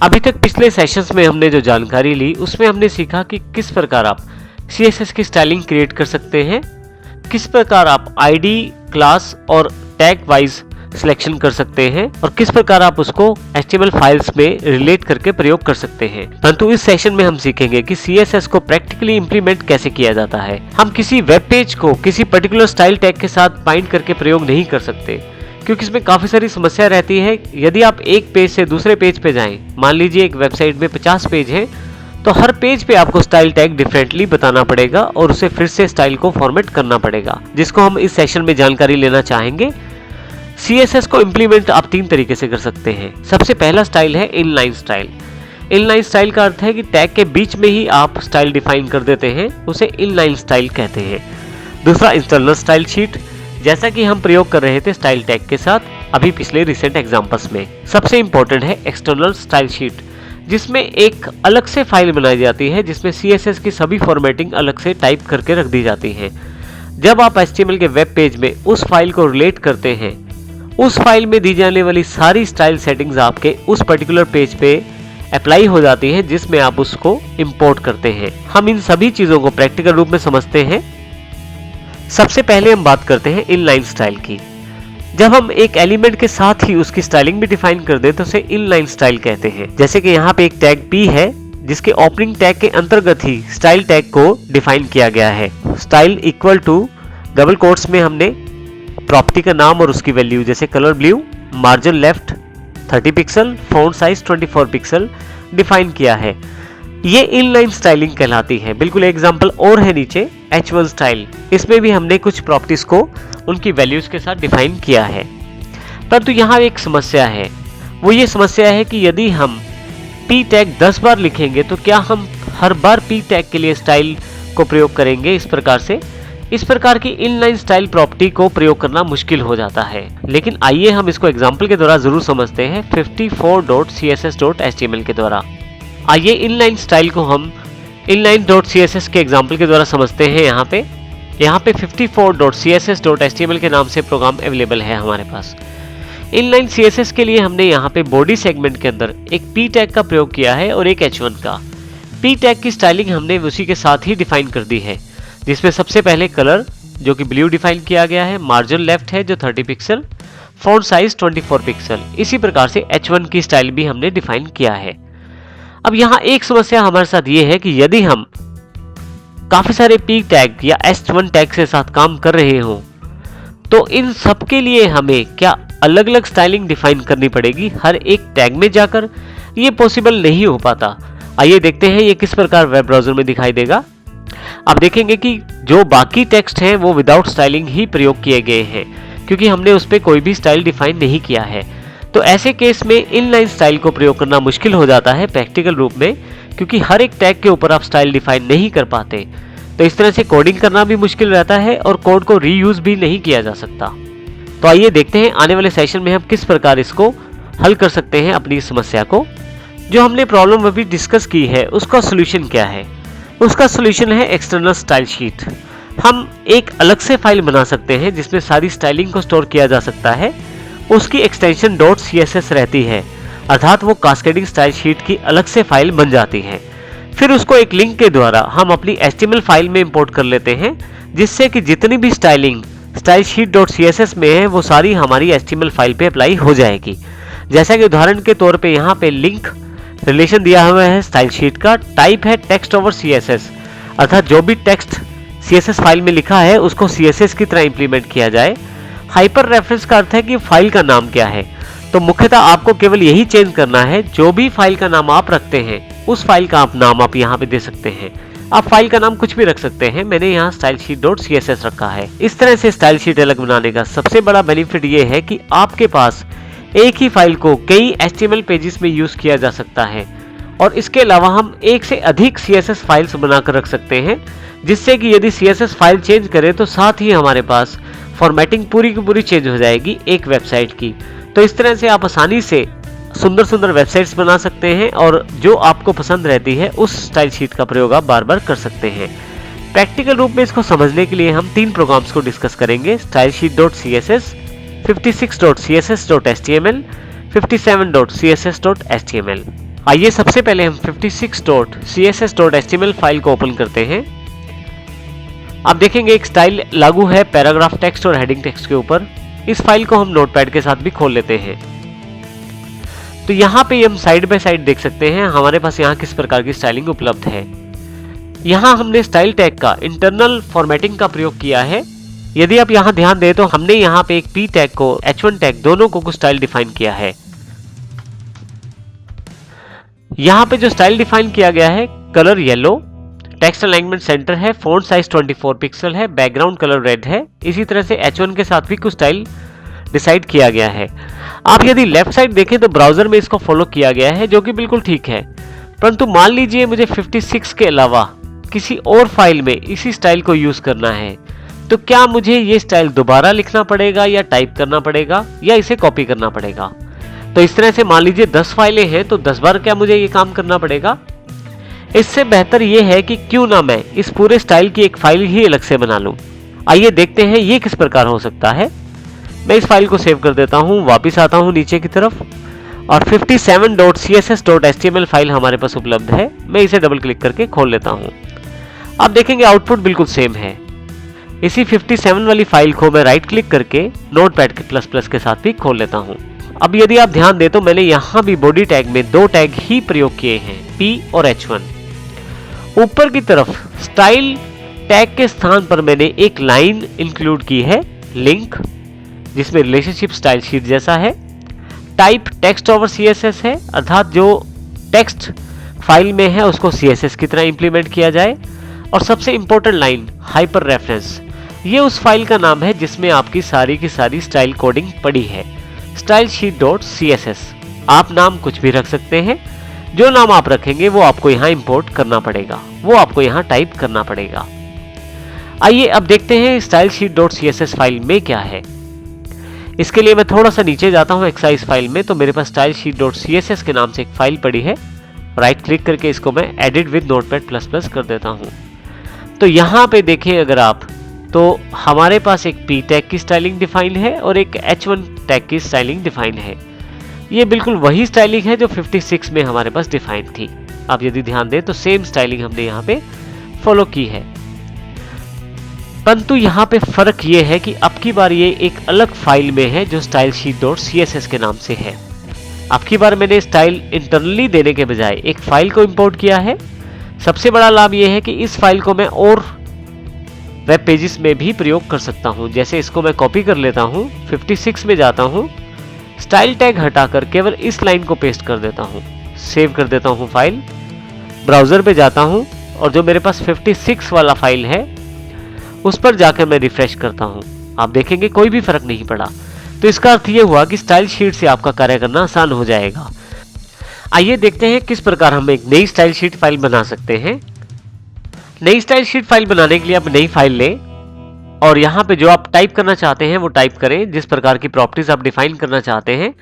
अभी तक पिछले सेशंस में हमने जो जानकारी ली उसमें हमने सीखा कि किस प्रकार आप CSS की स्टाइलिंग क्रिएट कर सकते हैं, किस प्रकार आप आईडी, क्लास और टैग वाइज सिलेक्शन कर सकते हैं और किस प्रकार आप उसको HTML फाइल्स में रिलेट करके प्रयोग कर सकते हैं। परंतु इस सेशन में हम सीखेंगे कि CSS को प्रैक्टिकली इंप्लीमेंट कैसे किया जाता है। हम किसी वेब पेज को किसी पर्टिकुलर स्टाइल टैग के साथ बाइंड करके प्रयोग नहीं कर सकते, क्योंकि इसमें काफी सारी समस्या रहती है। यदि आप एक पेज से दूसरे पेज पे जाएं, मान लीजिए एक वेबसाइट में 50 पेज हैं, तो हर पेज पे आपको स्टाइल टैग डिफरेंटली बताना पड़ेगा और उसे फिर से स्टाइल को फॉर्मेट करना पड़ेगा, जिसको हम इस सेशन में जानकारी लेना चाहेंगे। CSS को इंप्लीमेंट आप 3 तरीके से कर सकते हैं। सबसे पहला स्टाइल है इनलाइन स्टाइल। इनलाइन स्टाइल का अर्थ है कि टैग के बीच में ही आप स्टाइल डिफाइन कर देते हैं, उसे इनलाइन स्टाइल कहते हैं। दूसरा इंटरनल स्टाइल शीट, जैसा कि हम प्रयोग कर रहे थे स्टाइल टैग के साथ अभी पिछले रिसेंट एग्जांपल्स में। सबसे इंपॉर्टेंट है एक्सटर्नल स्टाइल शीट, जिसमें एक अलग से फाइल बनाई जाती है जिसमें CSS की सभी फॉर्मेटिंग अलग से टाइप करके रख दी जाती है। जब आप HTML के वेब पेज में उस फाइल को रिलेट करते हैं, उस फाइल में दी जाने वाली सारी स्टाइल सेटिंग्स आपके उस पर्टिकुलर पेज पे अप्लाई हो जाती है जिसमें आप उसको इंपोर्ट करते हैं। हम इन सभी चीजों को प्रैक्टिकल रूप में समझते हैं। सबसे पहले हम बात करते हैं इनलाइन स्टाइल की। जब हम एक एलिमेंट के साथ ही उसकी स्टाइलिंग भी डिफाइन कर दें तो उसे इनलाइन स्टाइल कहते हैं। जैसे कि यहाँ पे एक टैग P है जिसके ओपनिंग टैग के अंतर्गत ही स्टाइल टैग को डिफाइन किया गया है। Style equal to double quotes में हमने प्रॉपर्टी का नाम और उसकी वैल्यू, जैसे colour blue, margin left 30 pixel, font size 24 pixel define किया है। ये इनलाइन स्टाइलिंग कहलाती है। बिल्कुल एग्जांपल और है नीचे H1 स्टाइल, इसमें भी हमने कुछ प्रॉपर्टीज को उनकी वैल्यूज के साथ डिफाइन किया है। परंतु यहाँ एक समस्या है, वो ये समस्या है कि यदि हम P टैग 10 बार लिखेंगे तो क्या हम हर बार P टैग के लिए स्टाइल को प्रयोग करेंगे। इस प्रकार की इनलाइन स्टाइल प्रॉपर्टी को प्रयोग करना मुश्किल हो जाता है। लेकिन आइए हम इसको एग्जाम्पल के द्वारा जरूर समझते हैं 54.css.html के द्वारा। आइए इनलाइन स्टाइल को हम inline.css के एग्जाम्पल के द्वारा समझते हैं। यहाँ पे 54.css.html के नाम से प्रोग्राम अवेलेबल है हमारे पास। इनलाइन CSS के लिए हमने यहाँ पे बॉडी सेगमेंट के अंदर एक P टैग का प्रयोग किया है और एक H1 का। P टैग की स्टाइलिंग हमने उसी के साथ ही डिफाइन कर दी है, जिसमें सबसे पहले कलर जो कि ब्लू डिफाइन किया गया है, मार्जिन लेफ्ट है जो 30 पिक्सल, फॉन्ट साइज 24 पिक्सल। इसी प्रकार से H1 की स्टाइल भी हमने डिफाइन किया है। अब यहाँ एक समस्या हमारे साथ ये है कि यदि हम काफी सारे P टैग या H1 टैग के साथ काम कर रहे हो तो इन सब के लिए हमें क्या अलग अलग स्टाइलिंग डिफाइन करनी पड़ेगी हर एक टैग में जाकर। ये पॉसिबल नहीं हो पाता। आइए देखते हैं ये किस प्रकार वेब ब्राउजर में दिखाई देगा। आप देखेंगे कि जो बाकी टेक्स्ट हैं वो विदाउट स्टाइलिंग ही प्रयोग किए गए हैं, क्योंकि हमने उस पर कोई भी स्टाइल डिफाइन नहीं किया है। तो ऐसे केस में इनलाइन स्टाइल को प्रयोग करना मुश्किल हो जाता है प्रैक्टिकल रूप में, क्योंकि हर एक टैग के ऊपर आप स्टाइल डिफाइन नहीं कर पाते। तो इस तरह से कोडिंग करना भी मुश्किल रहता है और कोड को रीयूज भी नहीं किया जा सकता। तो आइए देखते हैं आने वाले सेशन में हम किस प्रकार इसको हल कर सकते हैं अपनी इस समस्या को। जो हमने प्रॉब्लम अभी डिस्कस की है उसका सोल्यूशन क्या है। उसका सोल्यूशन है एक्सटर्नल स्टाइल शीट। हम एक अलग से फाइल बना सकते हैं जिसमें सारी स्टाइलिंग को स्टोर किया जा सकता है। उसकी एक्सटेंशन .css रहती है, अर्थात वो कास्केडिंग स्टाइल शीट की अलग से फाइल बन जाती है। फिर उसको एक लिंक के द्वारा हम अपनी HTML फाइल में इंपोर्ट कर लेते हैं, जिससे कि जितनी भी स्टाइलिंग स्टाइल शीट .css में है वो सारी हमारी HTML फाइल पे अप्लाई हो जाएगी। जैसा कि उदाहरण के तौर पे यहाँ पे लिंक रिलेशन दिया हुआ है स्टाइल शीट का, टाइप है टेक्स्ट ओवर CSS, अर्थात जो भी टेक्स्ट CSS फाइल में लिखा है उसको CSS की तरह इंप्लीमेंट किया जाए। हाइपर रेफरेंस का अर्थ है कि फाइल का नाम क्या है। तो मुख्यतः आपको केवल यही चेंज करना है, जो भी फाइल का नाम आप रखते हैं उस फाइल का नाम आप यहाँ पे दे सकते हैं। आप फाइल का नाम कुछ भी रख सकते हैं, मैंने यहाँ स्टाइल शीट .css रखा है। इस तरह से स्टाइल शीट अलग बनाने का सबसे बड़ा बेनिफिट ये है कि आपके पास एक ही फाइल को कई HTML पेजेस में यूज किया जा सकता है, और इसके अलावा हम एक से अधिक CSS फाइल्स बनाकर रख सकते हैं, जिससे कि यदि CSS फाइल चेंज करें तो साथ ही हमारे पास फॉर्मेटिंग पूरी की पूरी चेंज हो जाएगी एक वेबसाइट की। तो इस तरह से आप आसानी से सुंदर सुंदर वेबसाइट्स बना सकते हैं और जो आपको पसंद रहती है उस स्टाइल शीट का प्रयोग आप बार बार कर सकते हैं। प्रैक्टिकल रूप में इसको समझने के लिए हम 3 प्रोग्राम्स को डिस्कस करेंगे, style sheet .css, 56.css.html, 57.css.html। आइए सबसे पहले हम 56.css.html फाइल को ओपन करते हैं। आप देखेंगे एक स्टाइल लागू है पैराग्राफ टेक्स्ट और हेडिंग टेक्स्ट के ऊपर। इस फाइल को हम नोटपैड के साथ भी खोल लेते हैं। तो यहाँ पे हम साइड बाय साइड देख सकते हैं हमारे पास यहाँ किस प्रकार की स्टाइलिंग उपलब्ध है। यहाँ हमने स्टाइल टैग का इंटरनल फॉर्मेटिंग का प्रयोग किया है। यदि आप यहाँ ध्यान दें तो हमने यहाँ पे एक p टैग को h1 टैग दोनों को कुछ स्टाइल डिफाइन किया है। यहाँ पे जो स्टाइल डिफाइन किया गया है, colour yellow, text alignment centre है, फॉन्ट साइज 24 पिक्सल है, बैकग्राउंड कलर रेड है। इसी तरह से h1 के साथ भी कुछ स्टाइल डिसाइड किया गया है। आप यदि लेफ्ट साइड देखें तो ब्राउजर में इसको फॉलो किया गया है, जो कि बिल्कुल ठीक है। परंतु मान लीजिए मुझे 56 के अलावा किसी और फाइल में इसी स्टाइल को यूज करना है, तो क्या मुझे ये स्टाइल दोबारा लिखना पड़ेगा या टाइप करना पड़ेगा या इसे कॉपी करना पड़ेगा? तो इस तरह से मान लीजिए 10 फाइलें हैं तो 10 बार क्या मुझे ये काम करना पड़ेगा? इससे बेहतर ये है कि क्यों ना मैं इस पूरे स्टाइल की एक फाइल ही अलग से बना लूं। आइए देखते हैं ये किस प्रकार हो सकता है। मैं इस फाइल को सेव कर देता हूं, वापस आता हूं नीचे की तरफ और 57.css.html फाइल हमारे पास उपलब्ध है। मैं इसे डबल क्लिक करके खोल लेता हूं। आप देखेंगे आउटपुट बिल्कुल सेम है। इसी 57 वाली फाइल को मैं राइट क्लिक करके नोटपैड के प्लस के साथ भी खोल लेता हूं। अब यदि आप ध्यान दें तो मैंने यहां भी बॉडी टैग में 2 टैग ही प्रयोग किए हैं, p और h1। ऊपर की तरफ स्टाइल टैग के स्थान पर मैंने एक लाइन इंक्लूड की है, लिंक, जिसमें रिलेशनशिप स्टाइल शीट जैसा है। टाइप टेक्स्ट ओवर CSS है, अर्थात जो टेक्स्ट फाइल में है उसको CSS की तरह इंप्लीमेंट किया जाए। और सबसे इंपॉर्टेंट लाइन हाइपर रेफरेंस, ये उस फाइल का नाम है जिसमें आपकी सारी की सारी स्टाइल कोडिंग पड़ी है, stylesheet.css। आप नाम कुछ भी रख सकते हैं, जो नाम आप रखेंगे वो आपको यहाँ इंपोर्ट करना पड़ेगा, वो आपको यहाँ टाइप करना पड़ेगा। आइए अब देखते हैं stylesheet.css फाइल में क्या है। इसके लिए मैं थोड़ा सा नीचे जाता हूँ एक्सरसाइज फाइल में, तो मेरे पास stylesheet.css के नाम से एक फाइल पड़ी है। राइट क्लिक करके इसको मैं एडिट विद नोटपैड प्लस कर देता हूँ। तो यहाँ पे देखें अगर आप, तो हमारे पास एक p टैग की स्टाइलिंग डिफाइन है और एक h1 टैग की स्टाइलिंग डिफाइन है। ये बिल्कुल वही स्टाइलिंग है जो 56 में हमारे पास डिफाइन थी। आप यदि ध्यान दें तो सेम स्टाइलिंग हमने यहाँ पे फॉलो की है, परंतु यहाँ पे फर्क ये है कि अब की बार ये एक अलग फाइल में है जो stylesheet.css के नाम से है। अब की बार मैंने स्टाइल इंटरनली देने के बजाय एक फाइल को इंपोर्ट किया है। सबसे बड़ा लाभ ये है कि इस फाइल को मैं और वेब पेजेस में भी प्रयोग कर सकता हूं। जैसे इसको मैं कॉपी कर लेता हूं, 56 में जाता हूं, स्टाइल टैग हटाकर केवल इस लाइन को पेस्ट कर देता हूं, सेव कर देता हूं फाइल, ब्राउजर पे जाता हूं और जो मेरे पास 56 वाला फाइल है उस पर जाकर मैं रिफ्रेश करता हूं। आप देखेंगे कोई भी फर्क नहीं पड़ा। तो इसका अर्थ ये हुआ कि स्टाइल शीट से आपका कार्य करना आसान हो जाएगा। आइए देखते हैं किस प्रकार हम एक नई स्टाइल शीट फाइल बना सकते हैं। नई स्टाइल शीट फाइल बनाने के लिए आप नई फाइल लें और यहाँ पे जो आप टाइप करना चाहते हैं वो टाइप करें। जिस प्रकार की प्रॉपर्टीज आप डिफाइन करना चाहते हैं,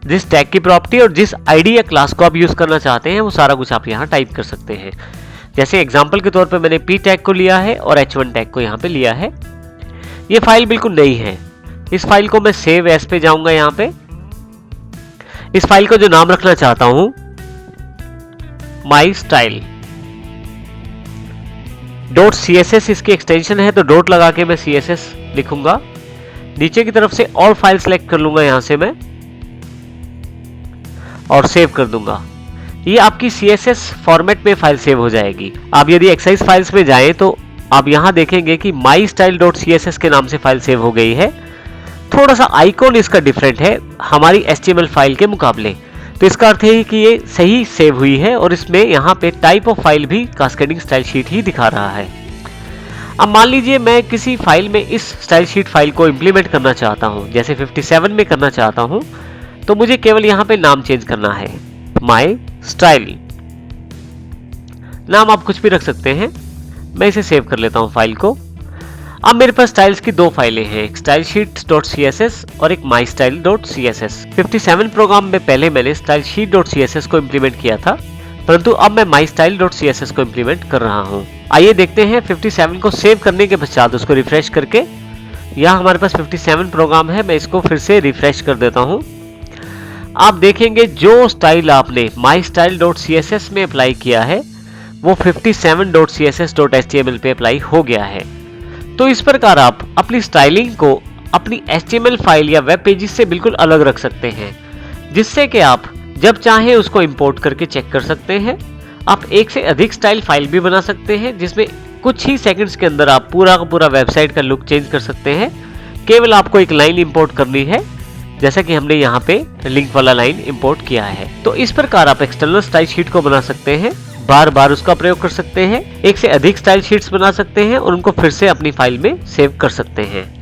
जिस टैग की प्रॉपर्टी और जिस आईडी या क्लास को आप यूज करना चाहते हैं, वो सारा कुछ आप यहाँ टाइप कर सकते हैं। जैसे एग्जाम्पल के तौर पे मैंने p टैग को लिया है और h1 टैग को यहाँ पे लिया है। ये फाइल बिल्कुल नई है। इस फाइल को मैं सेव एज पे जाऊंगा। यहाँ पे इस फाइल को जो नाम रखना चाहता हूं, mystyle.css इसकी एक्सटेंशन है, तो डॉट लगा के मैं CSS लिखूंगा। नीचे की तरफ से ऑल फाइल सेलेक्ट कर लूंगा यहां से मैं और सेव कर दूंगा। ये आपकी CSS फॉर्मेट में फाइल सेव हो जाएगी। आप यदि एक्सरसाइज फाइल्स में जाएं तो आप यहां देखेंगे कि mystyle.css के नाम से फाइल सेव हो गई है। थोड़ा सा आइकॉन इसका डिफरेंट है हमारी HTML फाइल के मुकाबले, तो इसका अर्थ है कि ये सही सेव हुई है और इसमें यहाँ पे टाइप ऑफ फाइल भी कास्केडिंग स्टाइल शीट ही दिखा रहा है। अब मान लीजिए मैं किसी फाइल में इस स्टाइल शीट फाइल को इंप्लीमेंट करना चाहता हूँ, जैसे 57 में करना चाहता हूँ, तो मुझे केवल यहाँ पे नाम चेंज करना है, माई स्टाइल। नाम आप कुछ भी रख सकते हैं। मैं इसे सेव कर लेता हूँ फाइल को। अब मेरे पास स्टाइल्स की 2 फाइलें हैं, एक stylesheet.css और एक mystyle.css। 57 प्रोग्राम में पहले मैंने stylesheet.css को इंप्लीमेंट किया था, परंतु अब मैं mystyle.css को इंप्लीमेंट कर रहा हूं। आइए देखते हैं 57 को सेव करने के पश्चात उसको रिफ्रेश करके। यहाँ हमारे पास 57 प्रोग्राम है, मैं इसको फिर से रिफ्रेश कर देता हूँ। आप देखेंगे जो स्टाइल आपने mystyle.css में अप्लाई किया है वो 57.css.html पे अप्लाई हो गया है। तो इस प्रकार आप अपनी स्टाइलिंग को अपनी HTML फाइल या वेब पेजेस से बिल्कुल अलग रख सकते हैं, जिससे कि आप जब चाहें उसको इंपोर्ट करके चेक कर सकते हैं। आप एक से अधिक स्टाइल फाइल भी बना सकते हैं, जिसमें कुछ ही सेकंड्स के अंदर आप पूरा का पूरा वेबसाइट का लुक चेंज कर सकते हैं। केवल आपको एक लाइन इंपोर्ट करनी है, जैसा कि हमने यहाँ पे लिंक वाला लाइन इंपोर्ट किया है। तो इस प्रकार आप एक्सटर्नल स्टाइल शीट को बना सकते हैं, बार बार उसका प्रयोग कर सकते हैं, एक से अधिक स्टाइल शीट्स बना सकते हैं और उनको फिर से अपनी फाइल में सेव कर सकते हैं।